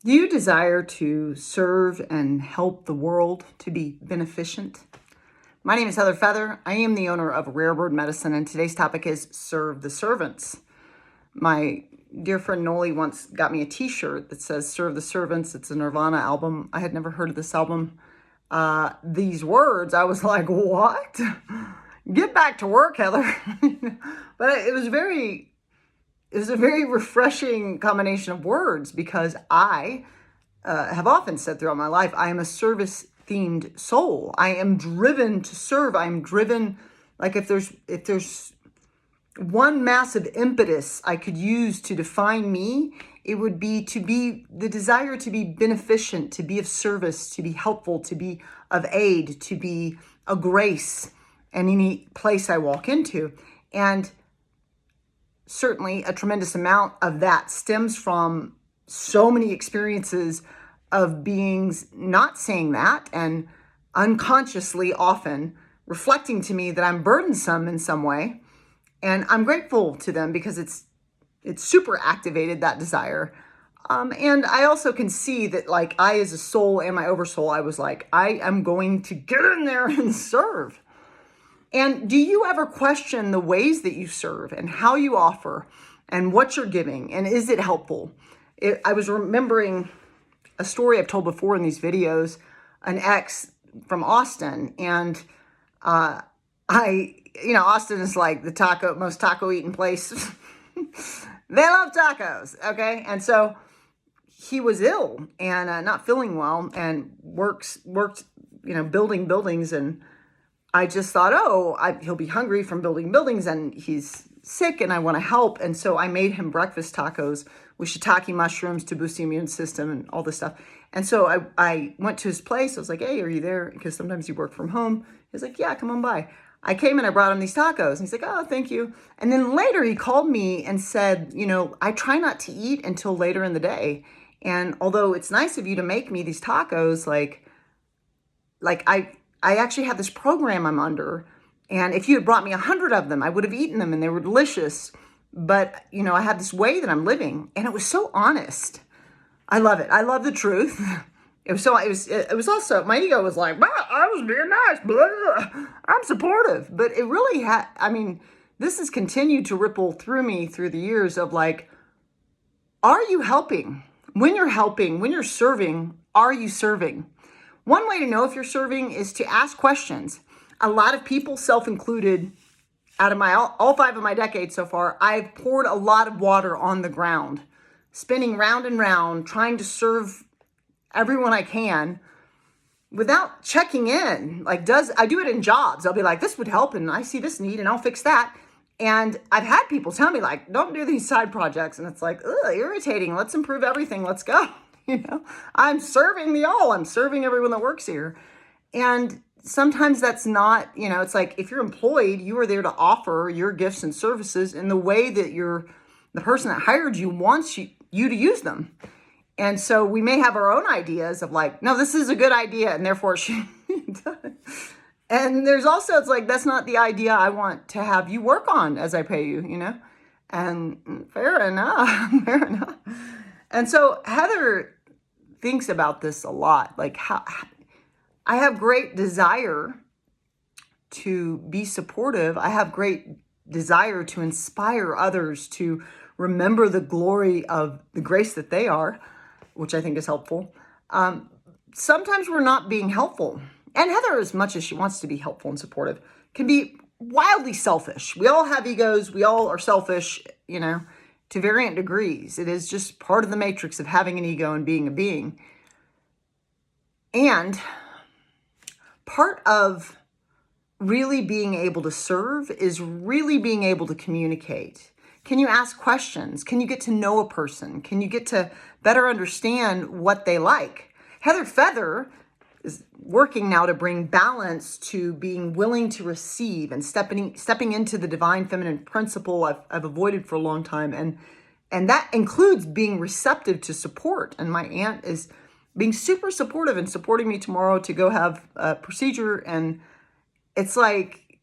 Do you desire to serve and help the world to be beneficent? My name is Heather Feather. I am the owner of Rare Bird Medicine, and today's topic is Serve the Servants. My dear friend Noli once got me a t-shirt that says Serve the Servants. It's a Nirvana album. I had never heard of this album. These words, I was like, what? Get back to work, Heather. But it was a very refreshing combination of words, because I have often said throughout my life, I am a service-themed soul. I am driven to serve. I am driven, like if there's one massive impetus I could use to define me, it would be the desire to be beneficent, to be of service, to be helpful, to be of aid, to be a grace in any place I walk into. And certainly a tremendous amount of that stems from so many experiences of beings not saying that, and unconsciously often reflecting to me that I'm burdensome in some way. And I'm grateful to them because it's super activated that desire. And I also can see that, like, I as a soul and my oversoul, I was like, I am going to get in there and serve. And do you ever question the ways that you serve and how you offer and what you're giving? And is it helpful? I was remembering a story I've told before in these videos, an ex from Austin. And Austin is like the most taco eating place. They love tacos. Okay. And so he was ill and not feeling well, and worked, building buildings. And I just thought, he'll be hungry from building buildings and he's sick and I want to help. And so I made him breakfast tacos with shiitake mushrooms to boost the immune system and all this stuff. And so I went to his place. I was like, hey, are you there? Because sometimes you work from home. He's like, yeah, come on by. I came and I brought him these tacos. And he's like, oh, thank you. And then later he called me and said, I try not to eat until later in the day. And although it's nice of you to make me these tacos, I actually have this program I'm under, and if you had brought me 100 of them, I would have eaten them and they were delicious. But, I have this way that I'm living, and it was so honest. I love it. I love the truth. It was also, my ego was like, I was being nice, blah. I'm supportive. But it really this has continued to ripple through me through the years of like, are you helping? When you're serving, are you serving? One way to know if you're serving is to ask questions. A lot of people, self-included, out of all 5 of my decades so far, I've poured a lot of water on the ground, spinning round and round, trying to serve everyone I can without checking in. I do it in jobs. I'll be like, this would help, and I see this need, and I'll fix that. And I've had people tell me, like, don't do these side projects. And it's like, irritating. Let's improve everything. Let's go. I'm serving the all. I'm serving everyone that works here. And sometimes that's not, it's like, if you're employed, you are there to offer your gifts and services in the way that the person that hired you wants you to use them. And so we may have our own ideas of like, no, this is a good idea, and therefore it should be done. And there's also, it's like, that's not the idea I want to have you work on as I pay you, And fair enough. And so Heather thinks about this a lot, like how I have great desire to be supportive. I have great desire to inspire others to remember the glory of the grace that they are, which I think is helpful. Sometimes we're not being helpful. And Heather, as much as she wants to be helpful and supportive, can be wildly selfish. We all have egos. We all are selfish, to varying degrees. It is just part of the matrix of having an ego and being a being. And part of really being able to serve is really being able to communicate. Can you ask questions? Can you get to know a person? Can you get to better understand what they like? Heather Feather is working now to bring balance to being willing to receive and stepping into the divine feminine principle I've avoided for a long time. And that includes being receptive to support. And my aunt is being super supportive and supporting me tomorrow to go have a procedure. And it's like,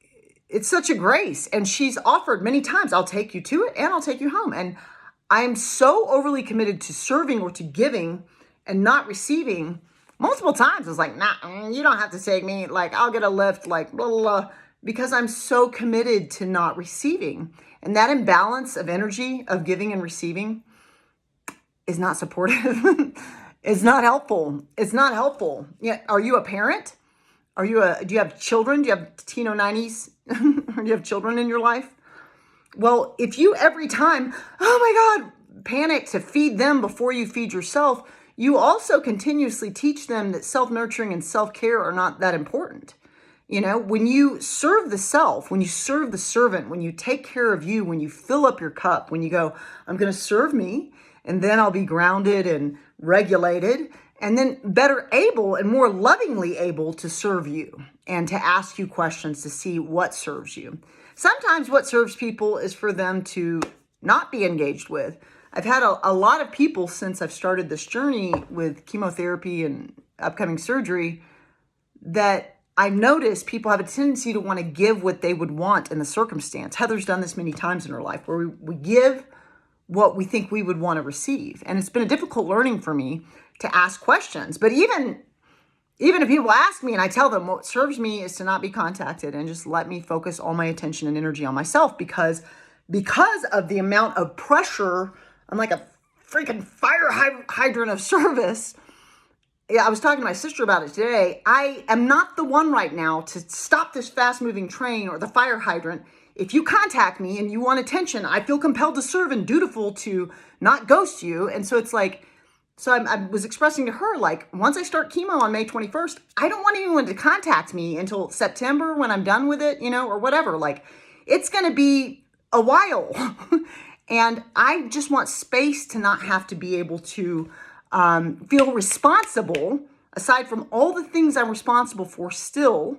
it's such a grace. And she's offered many times, I'll take you to it and I'll take you home. And I'm so overly committed to serving or to giving and not receiving multiple times. I was like, nah, you don't have to take me. Like, I'll get a lift, like, blah, blah, blah, because I'm so committed to not receiving. And that imbalance of energy of giving and receiving is not supportive. It's not helpful. It's not helpful. Yeah. Are you a parent? Do you have children? Do you have Tino 90s? Do you have children in your life? Well, if you every time, oh my God, panic to feed them before you feed yourself, you also continuously teach them that self-nurturing and self-care are not that important. You know, when you serve the self, when you serve the servant, when you take care of you, when you fill up your cup, when you go, I'm going to serve me, and then I'll be grounded and regulated, and then better able and more lovingly able to serve you and to ask you questions to see what serves you. Sometimes what serves people is for them to not be engaged with. I've had a lot of people since I've started this journey with chemotherapy and upcoming surgery that I've noticed people have a tendency to want to give what they would want in the circumstance. Heather's done this many times in her life where we give what we think we would want to receive. And it's been a difficult learning for me to ask questions. But even if people ask me and I tell them what serves me is to not be contacted and just let me focus all my attention and energy on myself because of the amount of pressure, I'm like a freaking fire hydrant of service. Yeah, I was talking to my sister about it today. I am not the one right now to stop this fast moving train or the fire hydrant. If you contact me and you want attention, I feel compelled to serve and dutiful to not ghost you. And so it's like, I was expressing to her, like, once I start chemo on May 21st, I don't want anyone to contact me until September when I'm done with it, or whatever. Like, it's going to be a while. And I just want space to not have to be able to feel responsible, aside from all the things I'm responsible for still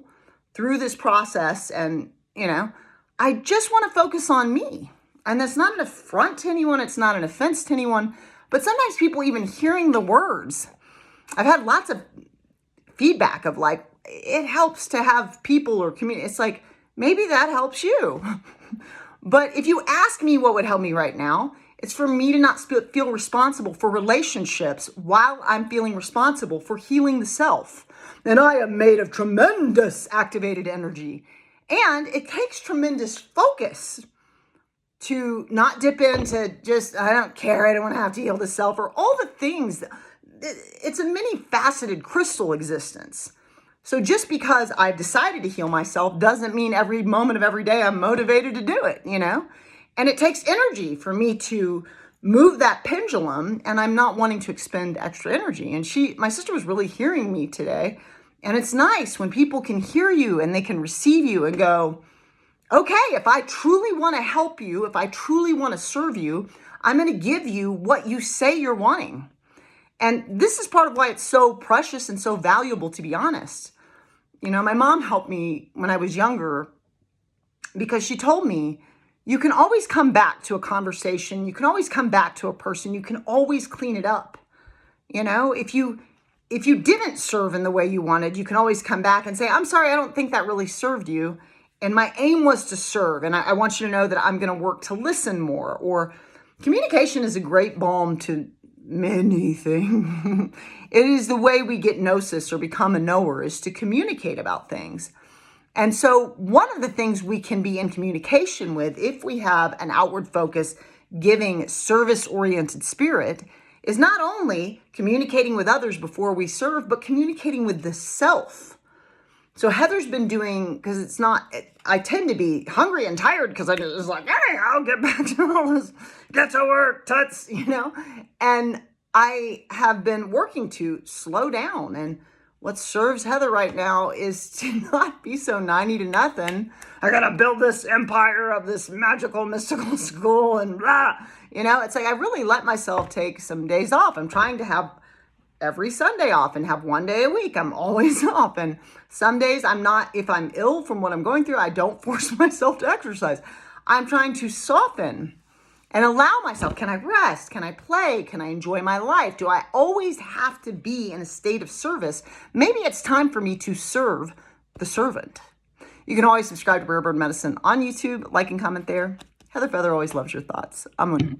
through this process. And, I just want to focus on me. And that's not an affront to anyone. It's not an offense to anyone. But sometimes people even hearing the words, I've had lots of feedback of like, it helps to have people or community. It's like, maybe that helps you. But if you ask me what would help me right now, it's for me to not feel responsible for relationships while I'm feeling responsible for healing the self. And I am made of tremendous activated energy. And it takes tremendous focus to not dip into just, I don't care, I don't want to have to heal the self, or all the things. It's a many-faceted crystal existence. So just because I've decided to heal myself doesn't mean every moment of every day I'm motivated to do it, And it takes energy for me to move that pendulum, and I'm not wanting to expend extra energy. And my sister was really hearing me today. And it's nice when people can hear you and they can receive you and go, okay, if I truly want to help you, if I truly want to serve you, I'm going to give you what you say you're wanting. And this is part of why it's so precious and so valuable, to be honest. My mom helped me when I was younger because she told me, you can always come back to a conversation. You can always come back to a person. You can always clean it up. If you didn't serve in the way you wanted, you can always come back and say, I'm sorry, I don't think that really served you. And my aim was to serve. And I want you to know that I'm going to work to listen more. Or communication is a great balm to many things. It is the way we get gnosis or become a knower, is to communicate about things. And so one of the things we can be in communication with, if we have an outward focus, giving, service-oriented spirit, is not only communicating with others before we serve, but communicating with the self. So Heather's been doing, because I tend to be hungry and tired because I just like, hey, I'll get back to all this, get to work, tuts, And I have been working to slow down. And what serves Heather right now is to not be so 90 to nothing. I got to build this empire of this magical, mystical school and blah. It's like I really let myself take some days off. I'm trying to have every Sunday off and have one day a week. I'm always off. And some days I'm not, if I'm ill from what I'm going through, I don't force myself to exercise. I'm trying to soften and allow myself. Can I rest? Can I play? Can I enjoy my life? Do I always have to be in a state of service? Maybe it's time for me to serve the servant. You can always subscribe to Rare Bird Medicine on YouTube, like and comment there. Heather Feather always loves your thoughts. Amun.